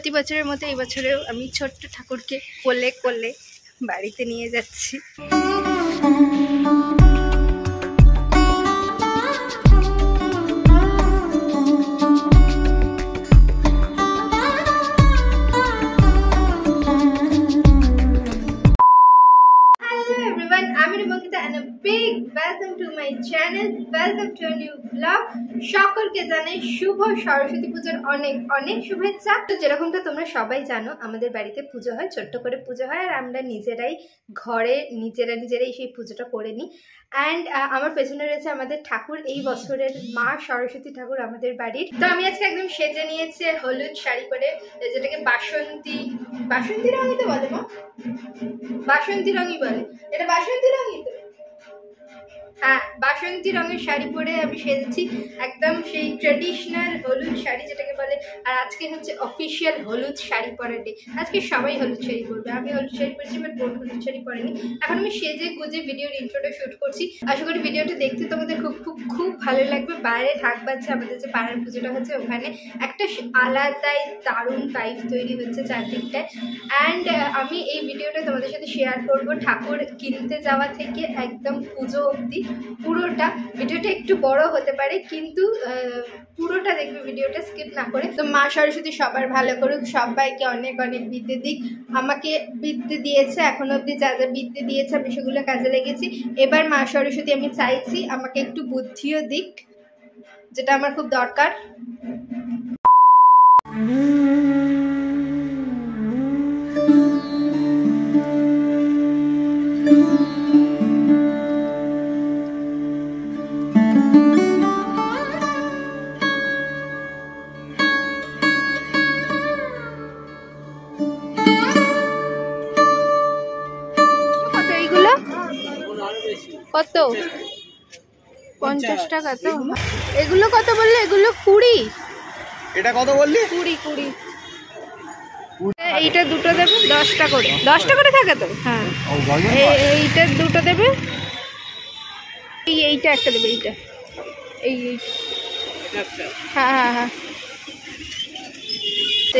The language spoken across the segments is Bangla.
প্রতি বছরের মতো এই বছরেও আমি ছোট্ট ঠাকুরকে কোলে কোলে বাড়িতে নিয়ে যাচ্ছি। Welcome to my channel, welcome to a new vlog. সকলকে জানাই শুভ সরস্বতী পূজার অনেক অনেক শুভেচ্ছা। তো যেরকমটা তোমরা সবাই জানো, আমাদের বাড়িতে পুজো হয়, ছোট্ট করে পুজো হয়, আর আমরা নিজেরাই ঘরে নিজেরাই সেই পুজোটা করে নিই। অ্যান্ড আমার পেছনে রয়েছে আমাদের ঠাকুর, এই বছরের মা সরস্বতী ঠাকুর আমাদের বাড়ির। তো আমি আজকে একদম সেজে নিয়েছি হলুদ শাড়ি পরে, যেটাকে বাসন্তী রঙই তো বলে মা, বাসন্তী রঙই বলে, এটা বাসন্তী রঙই তো, হ্যাঁ বাসন্তী রঙের শাড়ি পরে আমি সেজেছি, একদম সেই ট্রেডিশনাল হলুদ শাড়ি যেটাকে বলে। আর আজকে হচ্ছে অফিসিয়াল হলুদ শাড়ি পরার ডে, আজকে সবাই হলুদ শাড়ি পরবে। আমি হলুদ শাড়ি পরেছি, বাট বোন হলুদ শাড়ি পরেনি। এখন আমি সেজে গুজে ভিডিওর ইন্ট্রোটা শুট করছি। আশা করি ভিডিওটা দেখতে তোমাদের খুব খুব খুব ভালো লাগবে। বাইরে ঢাক বাজছে, আমাদের যে পাড়ার পুজোটা হচ্ছে ওখানে একটা আলাদাই দারুণ ভাইব তৈরি হচ্ছে চারদিকটায়। অ্যান্ড আমি এই ভিডিওটা তোমাদের সাথে শেয়ার করব ঠাকুর কিনতে যাওয়া থেকে একদম পুজো অবধি পুরোটা। ভিডিওটা একটু বড় হতে পারে, কিন্তু পুরোটা দেখবে, ভিডিওটা স্কিপ না করে। তো মা সরস্বতী সবার ভালো করুক, সবাইকে অনেক অনেক বিদ্যে দিক। আমাকে বিদ্যে দিয়েছে, এখন অবধি যা যা বিদ্যে দিয়েছে আমি সেগুলো কাজে লেগেছি। এবার মা সরস্বতী আমি চাইছি আমাকে একটু বুদ্ধিও দিক, যেটা আমার খুব দরকার। কত? 50 টাকা। তো এগুলো কত বললে? এগুলো 20। এটা কত বললি? 20। এইটা দুটো দেবে 10 টাকা করে, 10 টাকা করে থাকে তো। হ্যাঁ এইটা দুটো দেবে, এইটা একটা দেবে, এইটা হ্যাঁ হ্যাঁ হ্যাঁ।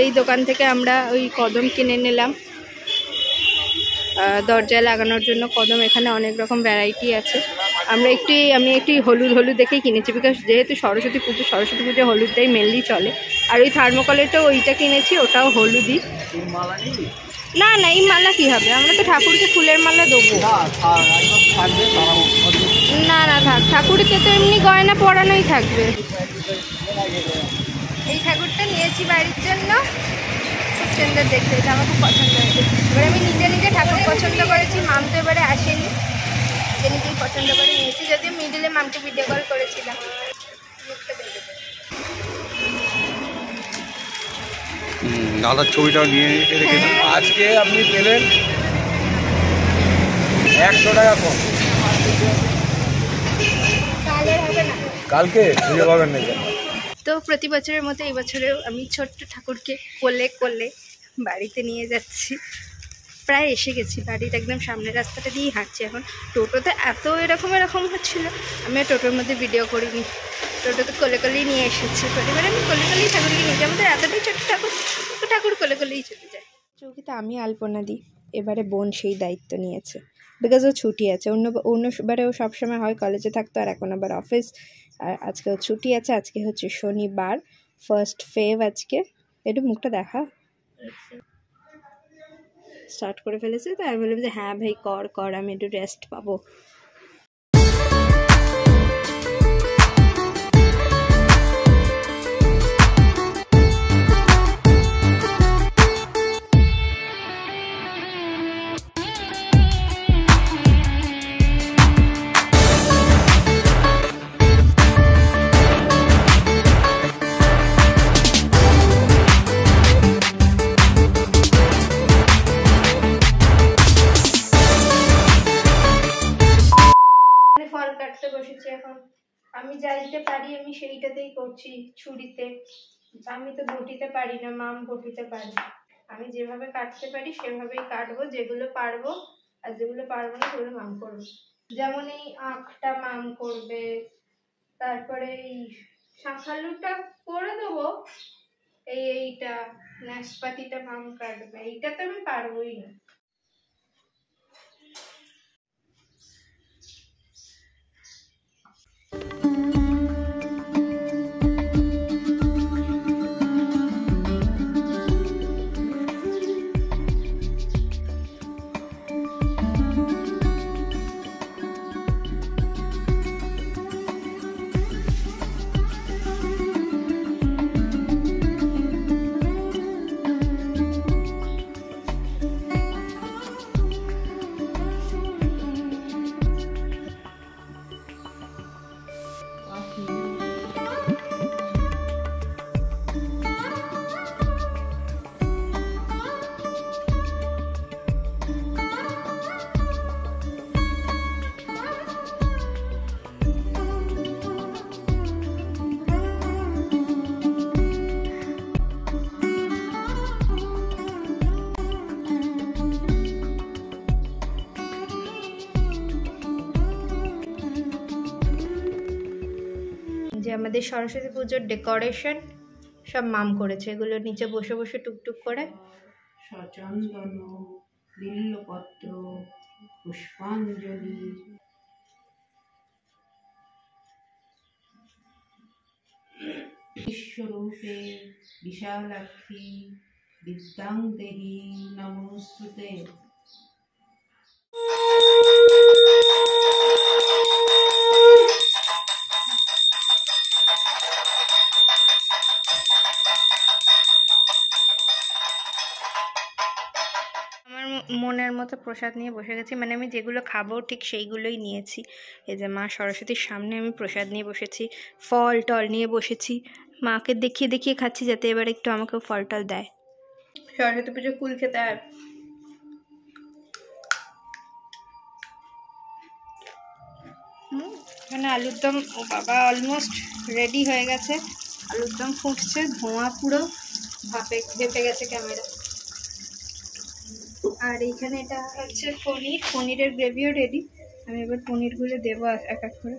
এই দোকান থেকে আমরা ওই কদম কিনে নিলাম দরজায় লাগানোর জন্য। কদম এখানে অনেক রকম ভ্যারাইটি আছে। আমি একটু হলুদ দেখেই কিনেছি, বিকজ যেহেতু সরস্বতী পুজো হলুদটাই মেনলি চলে। আর ওই থার্মোকলেরটাও ওইটা কিনেছি, ওটাও হলুদই। না এই মালা কি হবে, আমরা তো ঠাকুরকে ফুলের মালা দেবো। না থাক, ঠাকুরকে তো এমনি গয়না পরানোই থাকবে। এই ঠাকুরটা নিয়েছি বাড়ির জন্য, খুব সুন্দর দেখতে, এটা আমার খুব পছন্দ হয়েছে। এবার আমি নিজে ঠাকুর পছন্দ করেছি, মাম তো এবারে আসেনি, নিজেই পছন্দ করে নিয়েছি। যদিও মিডিলে মামকে ভিডিও কল করেছিলাম। দাদার ছবিটাও নিয়ে রেখে দিন। আজকে আপনি পেলেন 100 টাকা কম, কালকে খুঁজে পাবেন না। তো প্রতি বছরের মতো এই বছরেও আমি ছোট্ট ঠাকুরকে কোলে কোলে বাড়িতে নিয়ে যাচ্ছি। প্রায় এসে গেছি, বাড়ির একদম সামনের রাস্তাটা দিয়েই হাঁটছি এখন। টোটোতে এত এরকম হচ্ছিল, আমি টোটোর মধ্যে ভিডিও করিনি, টোটোতে কোলে কোলেই নিয়ে এসেছি। প্রতিবার আমি কোলে কোলেই ঠাকুরকে নিয়ে যাই, আমাদের এতটাই ছোট্ট ঠাকুর কোলে কোলেই চলে যায়। চৌকিতে আমি আলপনা দিই, এবারে বোন সেই দায়িত্ব নিয়েছে, বিকজ ও ছুটি আছে। অন্যবারে ও সবসময় হয় কলেজে থাকতো, আর এখন আবার অফিস। আর আজকে ও ছুটি আছে, আজকে হচ্ছে শনিবার, 1 ফেব আজকে। একটু মুখটা দেখা স্টার্ট করে ফেলেছে, তো আমি বললাম যে হ্যাঁ ভাই কর, আমি একটু রেস্ট পাবো। এখন আমি যাইতে পারি, আমি সেইটাতেই করছি, ছুরিতে। আমি তো বটিতে পারি না, মাম বটিতে পারি। আমি যেভাবে কাটতে পারি সেভাবেই কাটবো, যেগুলো পারবো, আর যেগুলো পারবো না সেগুলো মাম করবে। যেমন এই আঁখটা মাম করবে, তারপরে এই শাঁখালুটা করে দেবো, এইটা নাশপাতিটা মাম কাটবে, এইটা তো আমি পারবোই না। যে আমাদের সরস্বতী পুজোর ডেকোরেশন সব মাম করেছে, এগুলো নিচে বসে বসে টুকটুক করে সচন্দন, বিল্লপত্র, পুষ্পাঞ্জলি, বিশ্বরূপে বিশালাক্ষী বিদ্যাং দেহি নমস্তুতে। মনের মতো প্রসাদ নিয়ে বসে গেছি, মানে আমি যেগুলো খাবো ঠিক সেইগুলোই নিয়েছি। এই যে মা সরস্বতীর সামনে আমি প্রসাদ নিয়ে বসেছি, ফল টল নিয়ে বসেছি, মাকে দেখিয়ে দেখিয়ে খাচ্ছি যাতে এবার একটু আমাকেও ফল টল দেয়। সরস্বতী পুজো কুল খেতে হয়। এখানে আলুর দম, ও বাবা, অলমোস্ট রেডি হয়ে গেছে। আলুর দম ফুটছে, ধোঁয়া পুরো ভেপে গেছে ক্যামেরা। আর এইখানে এটা হচ্ছে পনির, পনিরের গ্রেভিও রেডি। আমি এবার পনিরগুলো দেবো এক এক করে।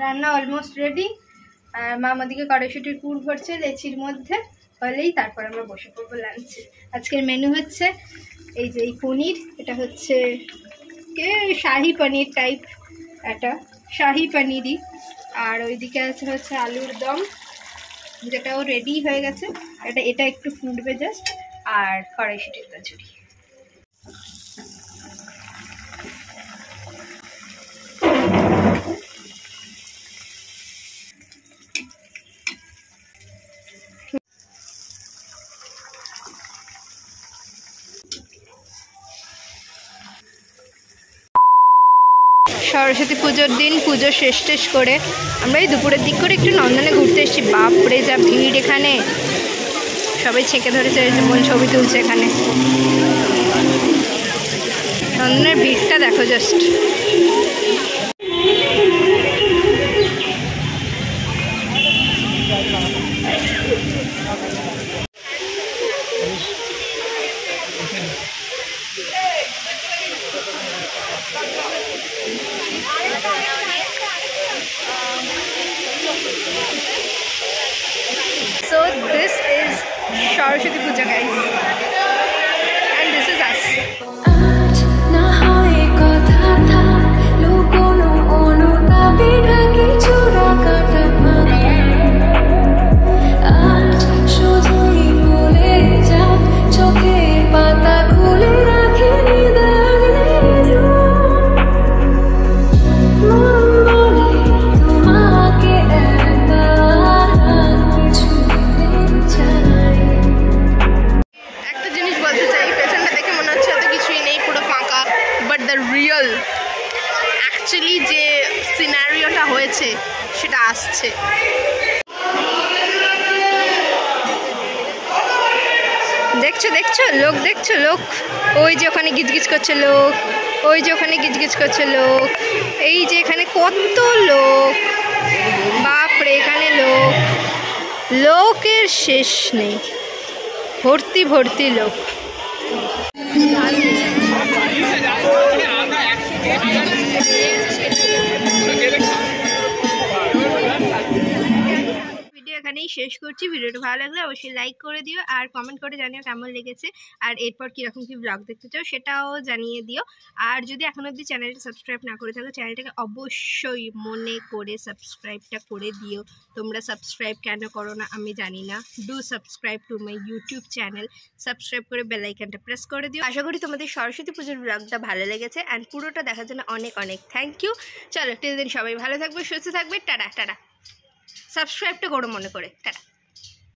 রান্না অলমোস্ট রেডি। আর মা আমাদেরকে কড়াইশুটির পুর ভরছে লেচির মধ্যে, হলেই তারপর আমরা বসে পড়বো লাঞ্চে। আজকের মেনু হচ্ছে এই যে এই পনির, এটা হচ্ছে শাহি পনির টাইপ, এটা শাহি পনিরই। আর ওইদিকে আছে হচ্ছে আলুর দম, যেটাও রেডি হয়ে গেছে। এটা একটু ফুটবে জাস্ট। আর কড়াইশুটির কচুরি। সরস্বতী পুজোর দিন পুজো শেষ করে আমরা এই দুপুরের দিক করে একটু নন্দনে ঘুরতে এসেছি। বাপরে যা ভিড় এখানে, সবাই ছেঁকে ধরেছে, যেমন ছবি তুলছে এখানে। নন্দনের ভিড়টা দেখো just. So this is Saraswati Puja, guys, and this is us. Actually যে সিনারিওটা হয়েছে সেটা আসছে। দেখছো দেখছো লোক, দেখছো লোক, ওই যে ওখানে গিজগিজ করছে লোক, ওই যে ওখানে গিজগিজ করছে লোক, এই যে এখানে কত লোক, বাপরে এখানে লোক, লোকের শেষ নেই, ভর্তি ভর্তি লোক। এখানেই শেষ করছি। ভিডিওটা ভালো লাগলে অবশ্যই লাইক করে দিও আর কমেন্ট করে জানিও কেমন লেগেছে, আর এরপর কীরকম কী ব্লগ দেখতে চাও সেটাও জানিয়ে দিও। আর যদি এখনো অবধি চ্যানেলটা সাবস্ক্রাইব না করে থাকো, চ্যানেলটাকে অবশ্যই মনে করে সাবস্ক্রাইবটা করে দিও। তোমরা সাবস্ক্রাইব কেন করো না আমি জানি না। Do subscribe to my YouTube channel, subscribe করে বেল আইকনটা প্রেস করে দিও। আশা করি তোমাদের সরস্বতী পুজোর ব্লগটা ভালো লেগেছে, অ্যান্ড পুরোটা দেখার জন্য অনেক অনেক থ্যাংক ইউ। চলো টিল দিন সবাই ভালো থাকবে, সুস্থ থাকবে, টাটা টাটা। সাবস্ক্রাইবটা করো মনে করে, টাটা।